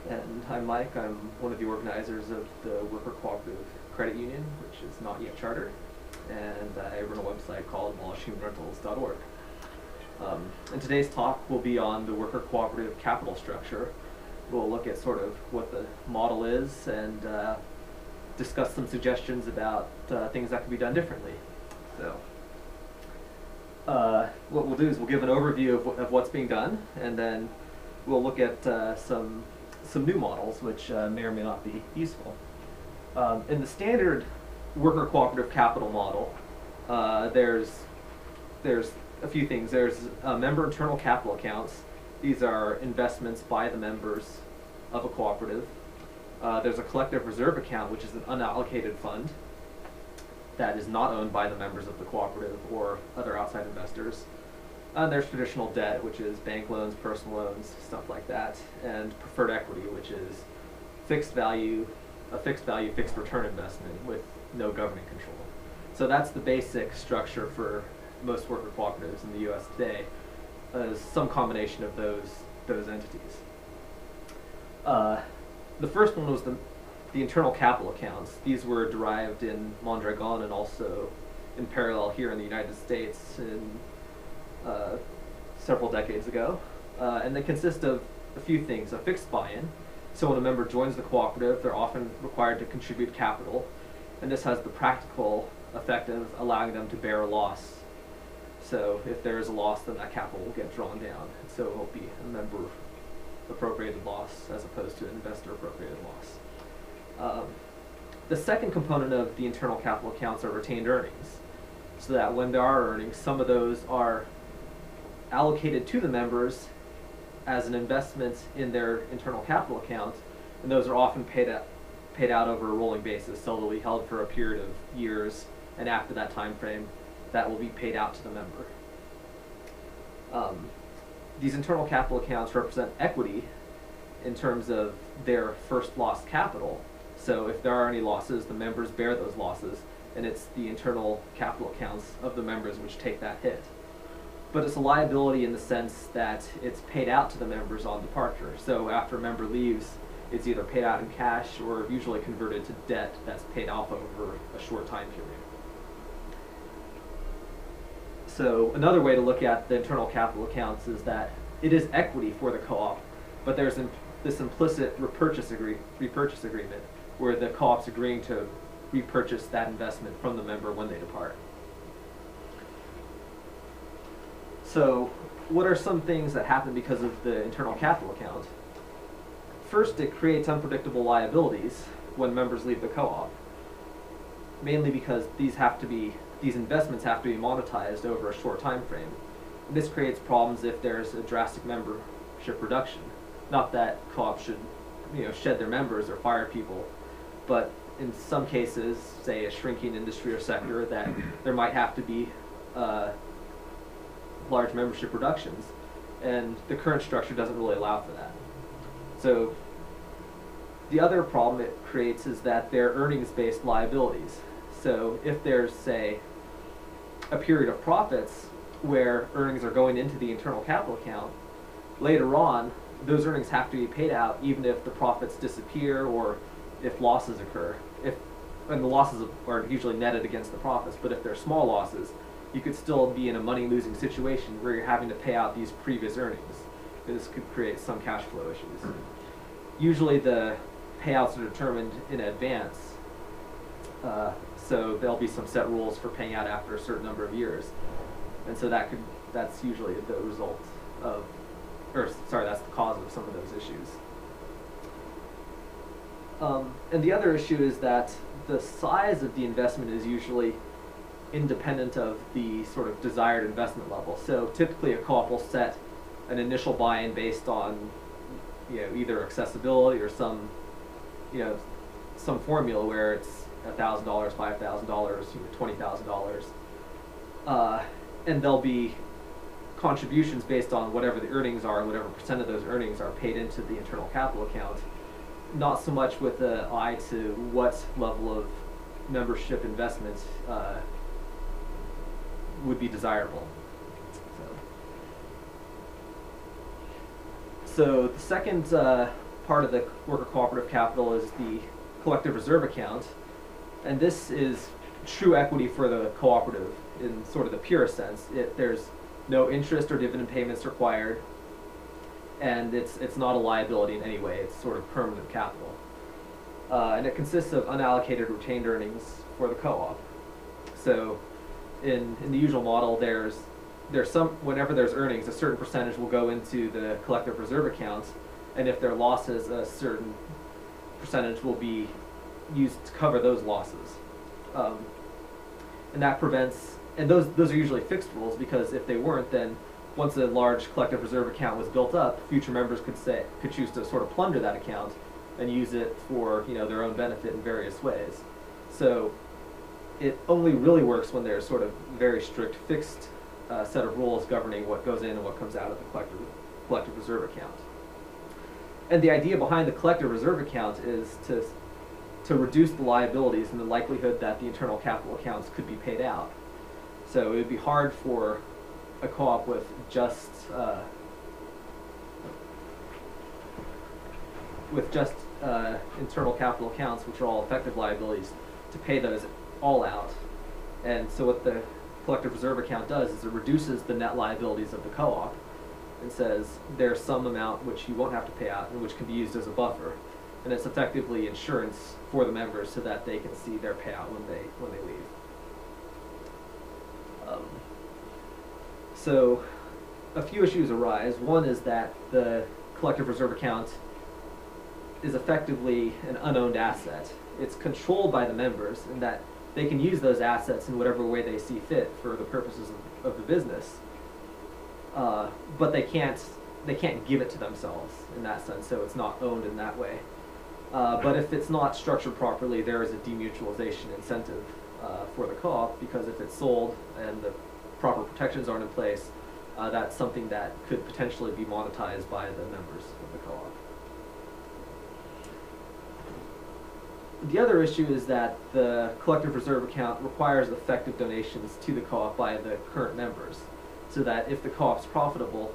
And I'm Mike. I'm one of the organizers of the Worker Cooperative Credit Union, which is not yet chartered, and I run a website called abolishhumanrentals.org. And today's talk will be on the worker cooperative capital structure. We'll look at sort of what the model is and discuss some suggestions about things that can be done differently. So what we'll do is we'll give an overview of what's being done, and then we'll look at some new models which may or may not be useful. In the standard worker cooperative capital model, there's a few things. There's member internal capital accounts. These are investments by the members of a cooperative. There's a collective reserve account, which is an unallocated fund that is not owned by the members of the cooperative or other outside investors. And there's traditional debt, which is bank loans, personal loans, stuff like that, and preferred equity, which is a fixed value, fixed return investment with no governing control. So that's the basic structure for most worker cooperatives in the U.S. today, some combination of those entities. The first one was the internal capital accounts. These were derived in Mondragon and also in parallel here in the United States several decades ago. And they consist of a few things. A fixed buy-in. So when a member joins the cooperative, they're often required to contribute capital, and this has the practical effect of allowing them to bear a loss. So if there is a loss, then that capital will get drawn down. So it will be a member appropriated loss as opposed to an investor appropriated loss. The second component of the internal capital accounts are retained earnings, so that when there are earnings, some of those are allocated to the members as an investment in their internal capital account, and those are often paid out over a rolling basis, so they'll be held for a period of years, and after that time frame, that will be paid out to the member. These internal capital accounts represent equity in terms of their first lost capital. So if there are any losses, the members bear those losses, and it's the internal capital accounts of the members which take that hit. But it's a liability in the sense that it's paid out to the members on departure. So after a member leaves, it's either paid out in cash or usually converted to debt that's paid off over a short time period. So another way to look at the internal capital accounts is that it is equity for the co-op, but there's this implicit repurchase agreement where the co-op's agreeing to repurchase that investment from the member when they depart. So what are some things that happen because of the internal capital account? First, it creates unpredictable liabilities when members leave the co-op, mainly because these investments have to be monetized over a short time frame. And this creates problems if there's a drastic membership reduction. Not that co-ops should, shed their members or fire people, but in some cases, say a shrinking industry or sector, that there might have to be large membership reductions, and the current structure doesn't really allow for that. So the other problem it creates is that they're earnings-based liabilities. So if there's, say, a period of profits where earnings are going into the internal capital account, later on, those earnings have to be paid out even if the profits disappear or if losses occur. And the losses are usually netted against the profits, but if they're small losses, you could still be in a money-losing situation where you're having to pay out these previous earnings. This could create some cash flow issues. Usually the payouts are determined in advance, so there'll be some set rules for paying out after a certain number of years. And so that's usually the result of, that's the cause of some of those issues. And the other issue is that the size of the investment is usually independent of the sort of desired investment level. So typically a co-op will set an initial buy-in based on either accessibility or some formula where it's $1,000, $5,000, $20,000, and there'll be contributions based on whatever the earnings are, and whatever percent of those earnings are paid into the internal capital account. Not so much with an eye to what level of membership investment would be desirable. So the second part of the worker cooperative capital is the collective reserve account, and this is true equity for the cooperative in sort of the purest sense. There's no interest or dividend payments required, and it's not a liability in any way. It's sort of permanent capital. And it consists of unallocated retained earnings for the co-op. So in the usual model, there's whenever there's earnings, a certain percentage will go into the collective reserve account, and if there are losses, a certain percentage will be used to cover those losses. And that prevents, and those are usually fixed rules, because if they weren't, then once a large collective reserve account was built up, future members could choose to sort of plunder that account and use it for their own benefit in various ways. So it only really works when there's sort of very strict fixed set of rules governing what goes in and what comes out of the collective reserve account. And the idea behind the collective reserve account is to reduce the liabilities and the likelihood that the internal capital accounts could be paid out. So it would be hard for a co-op with just internal capital accounts, which are all effective liabilities, to pay those all out. And so what the collective reserve account does is it reduces the net liabilities of the co-op and says there's some amount which you won't have to pay out and which can be used as a buffer. And it's effectively insurance for the members so that they can see their payout when they leave. So a few issues arise. One is that the collective reserve account is effectively an unowned asset. It's controlled by the members in that they can use those assets in whatever way they see fit for the purposes of the business, but they can't give it to themselves in that sense, so it's not owned in that way. But if it's not structured properly, there is a demutualization incentive for the co-op, because if it's sold and the proper protections aren't in place, that's something that could potentially be monetized by the members of the co-op. The other issue is that the collective reserve account requires effective donations to the co-op by the current members, so that if the co-op's profitable,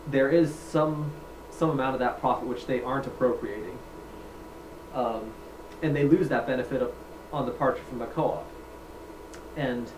there is some amount of that profit which they aren't appropriating. And they lose that benefit on departure from the co-op. And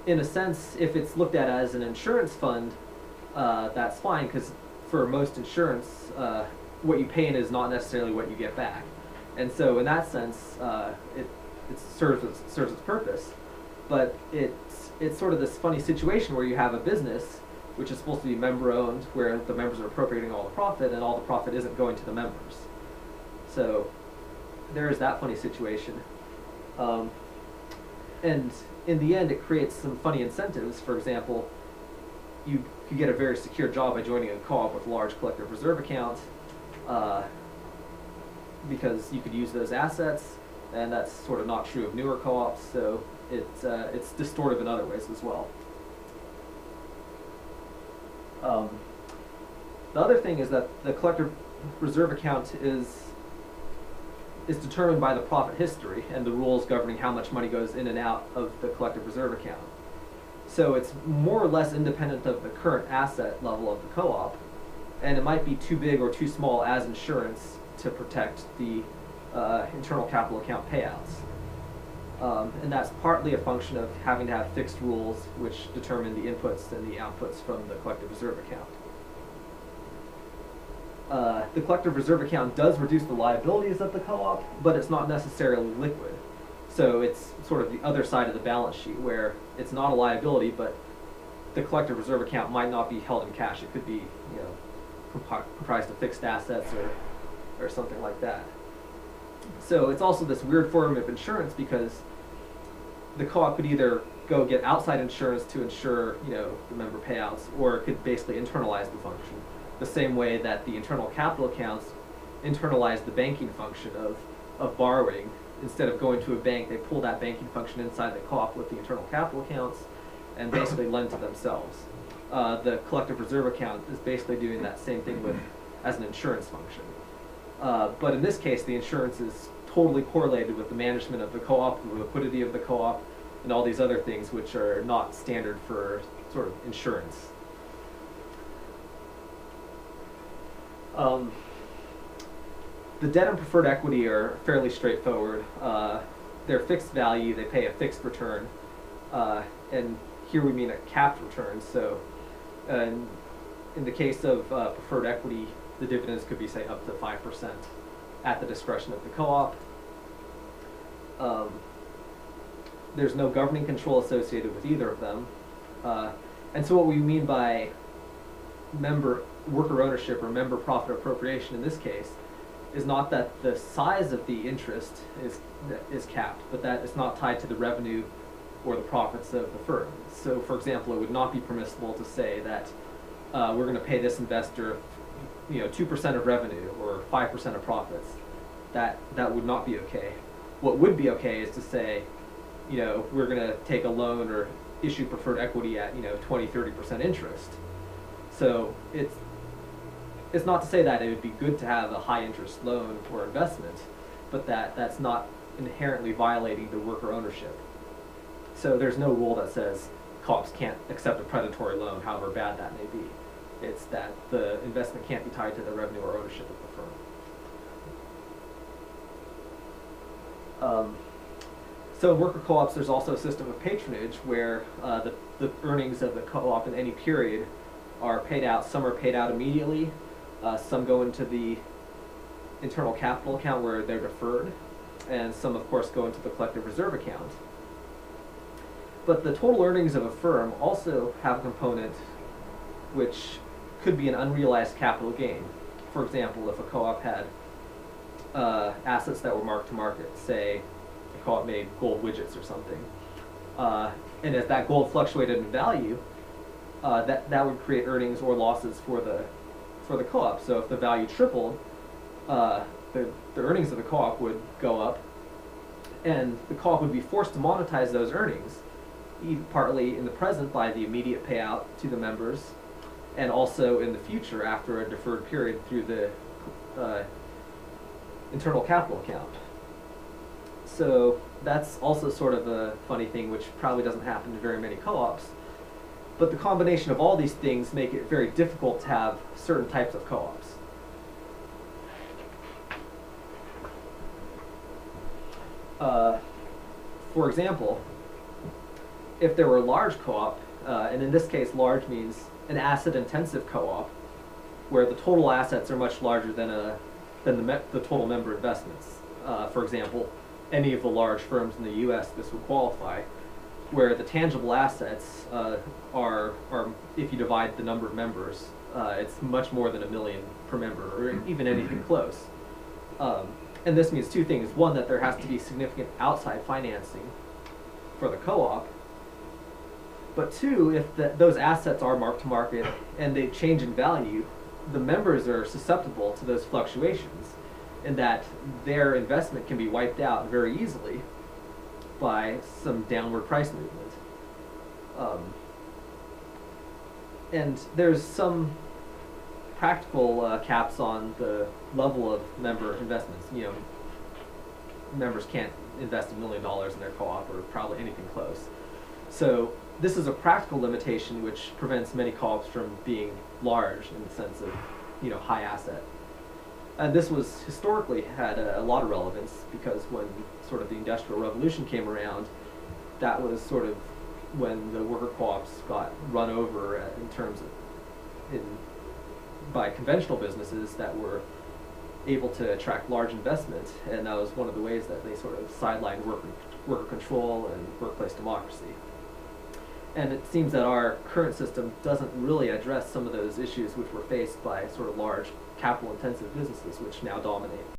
in a sense, if it's looked at as an insurance fund, that's fine, because for most insurance, what you pay in is not necessarily what you get back. And so in that sense, it serves its purpose. But it's sort of this funny situation where you have a business which is supposed to be member-owned, where the members are appropriating all the profit, and all the profit isn't going to the members. So there is that funny situation. And in the end, it creates some funny incentives. For example, you get a very secure job by joining a co-op with a large collective reserve account, because you could use those assets, and that's sort of not true of newer co-ops, so it's distortive in other ways as well. The other thing is that the collective reserve account is determined by the profit history and the rules governing how much money goes in and out of the collective reserve account. So it's more or less independent of the current asset level of the co-op, and it might be too big or too small as insurance to protect the internal capital account payouts. And that's partly a function of having to have fixed rules which determine the inputs and the outputs from the collective reserve account. The collective reserve account does reduce the liabilities of the co-op, but it's not necessarily liquid. So it's sort of the other side of the balance sheet, where it's not a liability, but the collective reserve account might not be held in cash. It could be, comprised of fixed assets or something like that. So it's also this weird form of insurance, because the co-op could either go get outside insurance to insure, the member payouts, or it could basically internalize the function, the same way that the internal capital accounts internalize the banking function of borrowing. Instead of going to a bank, they pull that banking function inside the co-op with the internal capital accounts and basically lend to themselves. The collective reserve account is basically doing that same thing as an insurance function. But in this case, the insurance is totally correlated with the management of the co-op, the liquidity of the co-op, and all these other things which are not standard for sort of insurance. The debt and preferred equity are fairly straightforward. They're fixed value, they pay a fixed return, and here we mean a capped return. So in the case of preferred equity, the dividends could be, say, up to 5% at the discretion of the co-op. There's no governing control associated with either of them. And so what we mean by member worker ownership or member profit appropriation in this case is not that the size of the interest is capped, but that it's not tied to the revenue or the profits of the firm. So, for example, it would not be permissible to say that we're going to pay this investor, 2% of revenue or 5% of profits. That would not be okay. What would be okay is to say, we're going to take a loan or issue preferred equity at 20-30% interest. So it's not to say that it would be good to have a high interest loan or investment, but that's not inherently violating the worker ownership. So there's no rule that says co-ops can't accept a predatory loan, however bad that may be. It's that the investment can't be tied to the revenue or ownership of the firm. So in worker co-ops, there's also a system of patronage where the earnings of the co-op in any period are paid out. Some are paid out immediately. Some go into the internal capital account where they're deferred. And some, of course, go into the collective reserve account. But the total earnings of a firm also have a component which could be an unrealized capital gain. For example, if a co-op had assets that were marked to market, say a co-op made gold widgets or something, and as that gold fluctuated in value, that would create earnings or losses for the co-op. So if the value tripled, the earnings of the co-op would go up, and the co-op would be forced to monetize those earnings, partly in the present by the immediate payout to the members, and also in the future after a deferred period through the internal capital account. So that's also sort of a funny thing, which probably doesn't happen to very many co-ops. But the combination of all these things make it very difficult to have certain types of co-ops. For example, if there were a large co-op, and in this case large means an asset-intensive co-op, where the total assets are much larger than the total member investments. For example, any of the large firms in the U.S. this would qualify, where the tangible assets are, if you divide the number of members, it's much more than $1 million per member, or even anything close. And this means two things. One, that there has to be significant outside financing for the co-op. But two, if those assets are marked to market and they change in value, the members are susceptible to those fluctuations, and that their investment can be wiped out very easily by some downward price movement. And there's some practical caps on the level of member investments. Members can't invest $1 million in their co-op or probably anything close. So this is a practical limitation which prevents many co-ops from being large in the sense of, high asset. And this was historically had a lot of relevance because when sort of the Industrial Revolution came around, that was sort of when the worker co-ops got run over in terms of by conventional businesses that were able to attract large investment, and that was one of the ways that they sort of sidelined worker control and workplace democracy. And it seems that our current system doesn't really address some of those issues which were faced by sort of large capital-intensive businesses which now dominate.